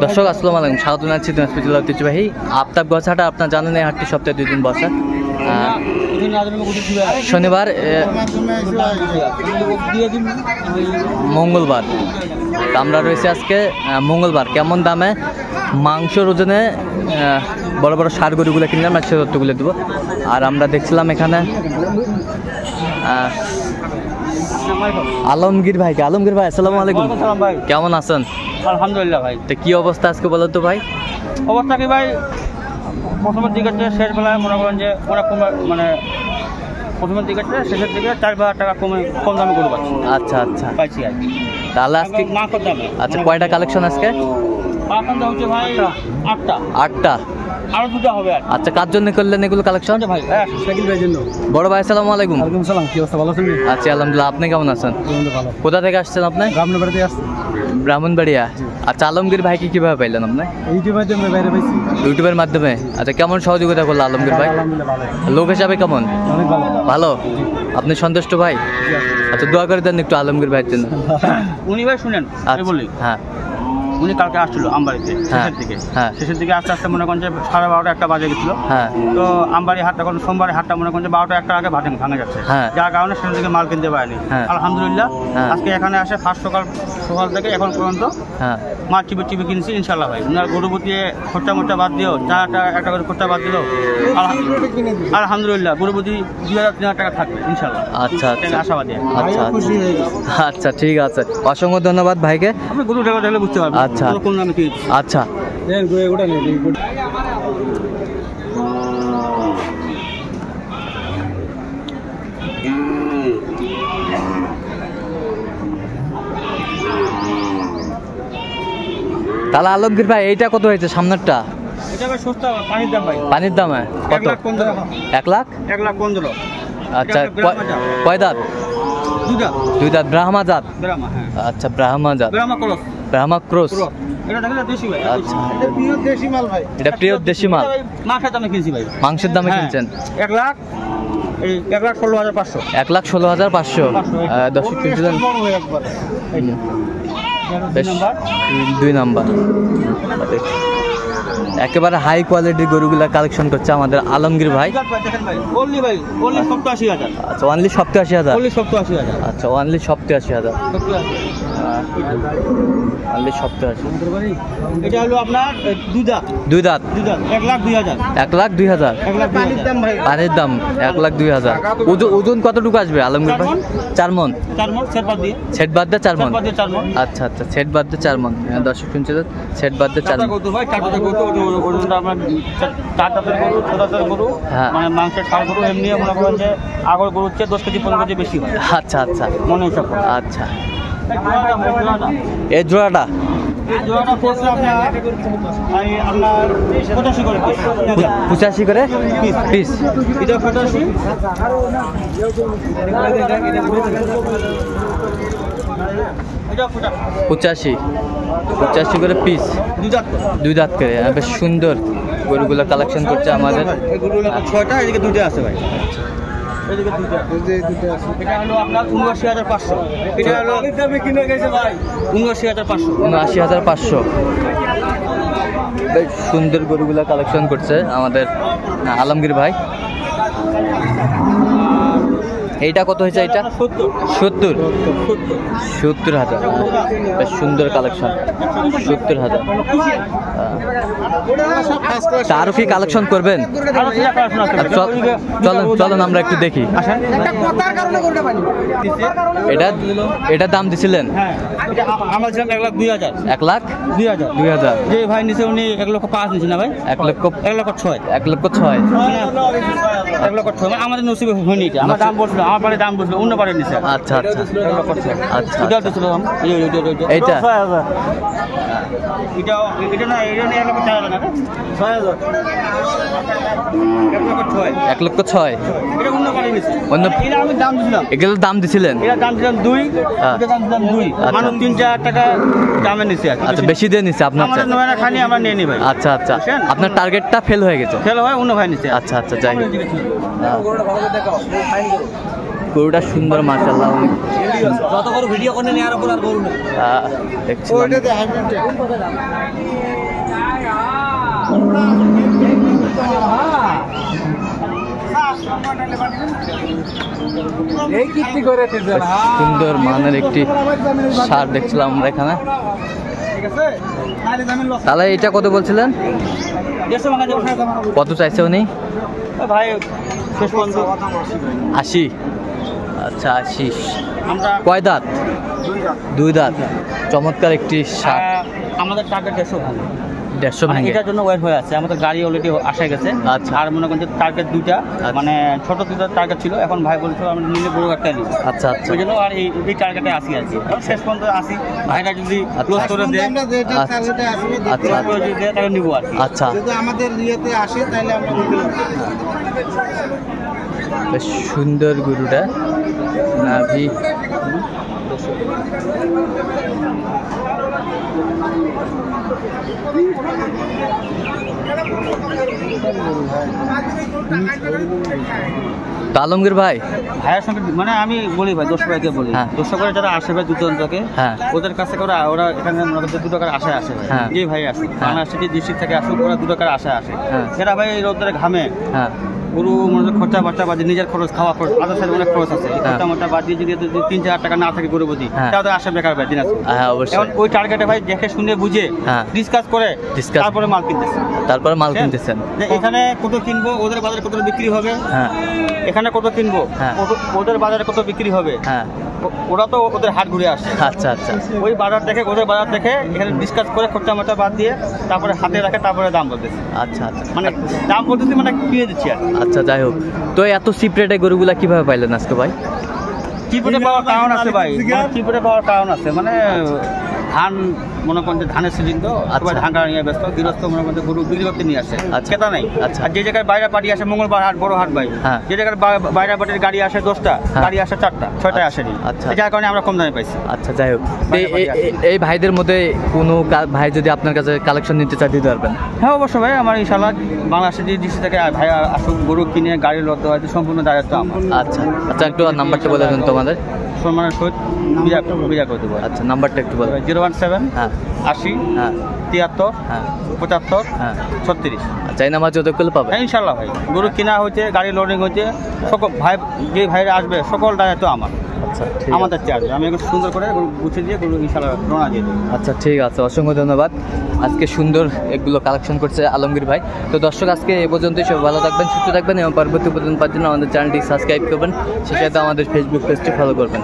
দর্শক আসসালামু আলাইকুম, স্বাগত জানাচ্ছি দিনাজপুর জেলার ঐতিহ্যবাহী আফতাবগঞ্জ হাটে। আপনারা জানেন এই হাটটি সপ্তাহে 2 দিন বসে। শনিবার, মঙ্গলবার। আমরা রয়েছে আজকে মঙ্গলবার। কেমন দামে মাংসর ওজনে বড় বড় ষাঁড় গরুগুলো কিনলাম, একশো তথ্যগুলো দেবো। আর আমরা দেখছিলাম এখানে আলমগীর ভাইকে। আলমগীর ভাই আসসালামু আলাইকুম, কেমন আছেন? আলহামদুলিল্লাহ ভাই। তো কি অবস্থা আজকে বলো তো ভাই? অবস্থা কি ভাই, প্রথমের দিকে শেষ বেলায় মনে করেন যে অনেক মানে প্রথমের দিকে শেষের দিকে 4,000 টাকা কম দামে গরু পাচ্ছি। আচ্ছা আচ্ছা, পাইছি আর কি। তাহলে আজকে মাংসের দামে। আচ্ছা, কয়টা কালেকশন আজকে? এখন হচ্ছে ভাই 8টা। 8টা, আরো 2টা হবে। আচ্ছা, কার জন্য করলেন এগুলো কালেকশন? ভাই শাকিল ভাইয়ের জন্য। বড় ভাই আসসালামু আলাইকুম। ওয়ালাইকুম সালাম, কি অবস্থা, ভালো আছেন? আচ্ছা আলহামদুলিল্লাহ, আপনি কেমন আছেন? ভালো। কোথা থেকে আসছেন আপনি? ব্রাহ্মণবাড়িতে আসছি। ব্রাহ্মণবাড়িয়া। আচ্ছা, আলমগীর ভাইকে কিভাবে পাইলেন আপনি? ইউটিউবের মাধ্যমে বাইরে পাইছি। ইউটিউবের মাধ্যমে। আচ্ছা, কেমন সহযোগিতা করলো আলমগীর ভাই? আলহামদুলিল্লাহ ভালো। লোক হিসাবে কেমন? অনেক ভালো। ভালো। আপনি সন্তুষ্ট ভাই? আচ্ছা, দোয়া করে দেন একটু আলমগীর ভাইয়ের জন্য। উনি ভাই শুনেন আমি বলি। হ্যাঁ, উনি কালকে আসছিল আমবাড়িতে শেষের দিকে আস্তে আস্তে মনে করেন যে 12:30 1টা বাজে গেছিল। হ্যাঁ, তো আমবাড়ি হাট এখন সোমবারের হাটটা মনে করেন যে 12টা 1টা আগে ভাঙা যাচ্ছে, যার কারণে সেখান থেকে মাল কিনতে পারেনি। আলহামদুলিল্লাহ আজকে এখানে আসে ফার্স্ট সকাল থেকে এখন পর্যন্ত মাল চিপে কিনছি ইনশাল্লাহ ভাই। ওনার গরুপতি খরচা বাদ দিও, 4 টাকা একটা করে খরচা বাদ দিল, আলহামদুলিল্লাহ গরুপতি 2,000-3,000 টাকা থাকবে ইনশাল্লাহ। আচ্ছা আচ্ছা, আশাবাদী। আচ্ছা ঠিক আছে, অসংখ্য ধন্যবাদ ভাইকে। আপনি গরু ঢালে বুঝতে পারবেন। আচ্ছা আচ্ছা, তাহলে আলমগীর ভাই এইটা কত হয়েছে সামনেরটা? এটা ভাই সস্তা, পানির দাম ভাই। পানির দামে কত? 1,15,000। আচ্ছা, কয় দাঁত? 2 দাঁত। 2 দাঁত, ব্রাহ্মা জাত। আচ্ছা, ব্রাহ্মা জাত, ব্রাহ্মা ক্রস। এটা দেখলে দেশি ভাই। আচ্ছা, এটা পিওর দেশি মাল ভাই। এটা পিওর দেশি মাল। মাংসের দামে কিনছি ভাই। মাংসের দামে কিনছেন? 1,16,500। 1,16,500। 10 কিনছিলেন। 2 নাম্বার। একেবারে হাই কোয়ালিটির গরুগুলা কালেকশন করছে আমাদের আলমগীর ভাই। আচ্ছা, অনলি 87,000। আচ্ছা, অনলি 87,000। অনলি 87,000। এটা হলো আপনার 2 দাঁত। 2 দাঁত। 1,02,000। 1,02,000। পানির দাম ভাই। পানির দাম 1,02,000। ওজন কতটুকু আসবে আলমগীর ভাই? 4 মণ। 4 মণ সেট বাদ দিয়ে 4 মণ। আচ্ছা আচ্ছা, সেট বাদ দিয়ে 4 মণ। দর্শক শুনছিলেন, সেট বাদ দিয়ে 4 মণ। মানে মাংসের ষাঁড় গরু এমনি মনে করেন যে আগর গরুর চেয়ে 10 কেজি 15 কেজি বেশি হয়। আচ্ছা আচ্ছা, মনে হিসাব। আচ্ছা, এই জোড়াটা 85 করে পিস। 85 করে পিস। এটা 85। এটা 85 করে পিস। 2 দাঁত করে। বেশ সুন্দর গরুগুলো কালেকশন করছে আমাদের। গরুগুলো 6টা, এদিকে 2টা আছে ভাই। এদিকে 2টা আছে। এটা হলো আপনার 79,500। এটা হলো দামে কিনে গেছে ভাই 79,500। 79,500। বেশ সুন্দর গরুগুলো কালেকশন করছে আমাদের আলমগীর ভাই। এইটা কত হয়েছে? এটা 70,000। বেশ সুন্দর কালেকশন, 70,000। আরো কি কালেকশন করবেন? চলেন আমরা একটু দেখি। এটা দাম দিছিলেন? আমার ছিলাম 1,02,000। 1,02,000। যে ভাই নিচে উনি 1,05,000 নিচ্ছে না ভাই? 1,06,000। 1,06,000। 1,06,000 আমাদের নসিবে হয়নি। এটা আমার দাম বলছিল, আমার পারে দাম বলছিল, অন্য পারে নিচ্ছে। আচ্ছা আচ্ছা আচ্ছা, এটা দিছিল দাম। এইটা 6,000। এটা না, এটা নিয়ে 1,04,000 না 6,000। 1,06,000। এটা অন্য পারে নিচ্ছে। এটা আমি দাম দিছিলাম। এগুলোর দাম দিছিলেন? এটা দাম দিলাম 2। এটা দাম দিলাম 2। মানুষ 3-4 টাকা দামে নিচ্ছে। আচ্ছা, বেশি দিয়ে নিচ্ছে আপনার? আমাদের নয়না খানি আমরা নিয়ে নি ভাই। আচ্ছা আচ্ছা, আপনার টার্গেটটা ফেল হয়ে গেছে? ফেল হয়, অন্য ভাই নিচ্ছে। আচ্ছা আচ্ছা, যাই গরুটা সুন্দর মাশাআল্লাহ, অনেক যত করে ভিডিও করে নেওয়ার উপর আর গরু দেখছিলাম। সুন্দর মানের একটি সার দেখছিলাম আমরা এখানে। তাহলে এটা কত বলছিলেন? কত চাইছে উনি? ভাই 80। আচ্ছা 80। কয় দাঁত? 2 দাঁত। চমৎকার একটি সার। আমাদের টার্গেট 150 ভালো, 150 ভাঙে। এটার জন্য ওয়েট হয়ে আছে, আমাদের গাড়ি অলরেডি আসা গেছে। আচ্ছা। আর মনে করেন যে টার্গেট 2টা, মানে ছোট 2টা টার্গেট ছিল, এখন ভাই বলছিল আমরা নিলে বড় একটা নিই। আচ্ছা আচ্ছা। ওই জন্য আর এই টার্গেটে আসি আর কি, শেষ পর্যন্ত আসি। ভাইরা যদি ক্লোজ করে দেয়, আচ্ছা যদি দেয় তাহলে নিবো আর কি। আচ্ছা, যদি আমাদের ইয়েতে আসে তাহলে আমরা নিবো। বেশ সুন্দর গরুটা, নাভি আলমগীর ভাই। ভাইয়ের সঙ্গে মানে আমি বলি ভাই, দর্শক ভাইকে বলি, দর্শক ভাই যারা আসে ভাই দূরান্তকে, ওদের কাছে করে ওরা এখানে মনে করছে 2 টাকার আশায় আসে ভাই। যে ভাই আসে বাংলাদেশ থেকে ডিস্ট্রিক্ট থেকে আসুক, ওরা 2 টাকার আশায় আসে। এরা ভাই এই রোদ্রে ঘামে, গরু মনে খরচা বাচ্চা বাদে নিজের খরচ, খাওয়া খরচ, আদার সাইড অনেক খরচ আছে। খরচা মাত্রা বাদ দিয়ে যদি 3-4 টাকা না থাকে গরু বুঝি, তাহলে আসে বেকার ভাই দিন আছে। এখন ওই টার্গেটে ভাই দেখে শুনে বুঝে ডিসকাস করে তারপরে মাল কিনতেছে, এখানে কত কিনবো, ওদের বাজারে কত বিক্রি হবে, এখানে কত কিনবো, ওদের বাজারে কত বিক্রি হবে, ওরা তো ওদের হাট ঘুরে আসে। আচ্ছা আচ্ছা। ওই বাজার দেখে, ওদের বাজার দেখে এখানে ডিসকাস করে খরচা মাত্রা বাদ দিয়ে তারপরে হাতে রাখে, তারপরে দাম বলতেছে। আচ্ছা আচ্ছা, মানে দাম বলতেছি মানে কিনে দিচ্ছি আর। আচ্ছা, যাই হোক, তো এত চিপ রেটে গরুগুলা কিভাবে পাইলেন আজকে ভাই? চিপরে পাওয়ার কারণ আছে ভাই, চিপরে পাওয়ার কারণ আছে, মানে ধান মনে করেন যে ধানের সিজন তো সবাই ধান কাটা নিয়ে ব্যস্ত, গৃহস্থ মনে করেন গরু বিক্রি করতে নিয়ে আসে, ক্রেতা নাই। আচ্ছা। আর যে জায়গায় বাইরে পার্টি আসে, মঙ্গলবার হাট, বড় হাট ভাই, যে জায়গায় বাইরে পার্টির গাড়ি আসে 10টা, গাড়ি আসে 4টা 6টায় আসেনি। আচ্ছা, যার কারণে আমরা কম দামে পাইছি। আচ্ছা, যাই হোক, এই ভাইদের মধ্যে কোনো ভাই যদি আপনার কাছে কালেকশন নিতে চায় দিতে পারবেন? হ্যাঁ অবশ্যই ভাই, আমার ইনশাআল্লাহ বাংলাদেশের যে ডিস্ট্রিক্ট থেকে ভাই আসুক, গরু কিনে গাড়ি লোড দেওয়া সম্পূর্ণ দায়িত্ব আমার। আচ্ছা আচ্ছা, একটু নাম্বারটা বলে দেন তোমাদের। সম্মানের সহিত বিজা করে দেবো। আচ্ছা, নাম্বারটা একটু বলবেন। 017 80 73 75 36। আচ্ছা, এই নাম্বার যত করলে পাবেন ইনশাল্লাহ ভাই। গরু কিনা হইতে, গাড়ি লোডিং হইতে, সকল ভাই যে ভাইরা আসবে সকল দায়িত্ব আমার। আচ্ছা, আমাদের চার্জ, আমি একটু সুন্দর করে গরু গুছিয়ে দিয়ে গরু ইনশাল্লাহ রওনা দিয়ে দেবো। আচ্ছা, ঠিক আছে, অসংখ্য ধন্যবাদ। আজকে সুন্দর এগুলো কালেকশন করছে আলমগীর ভাই। তো দর্শক, আজকে এ পর্যন্তই। সব ভালো থাকবেন, সুস্থ থাকবেন এবং পরবর্তী পর্যন্ত পাওয়ার জন্য আমাদের চ্যানেলটি সাবস্ক্রাইব করবেন, সেই সাথে আমাদের ফেসবুক পেজটি ফলো করবেন।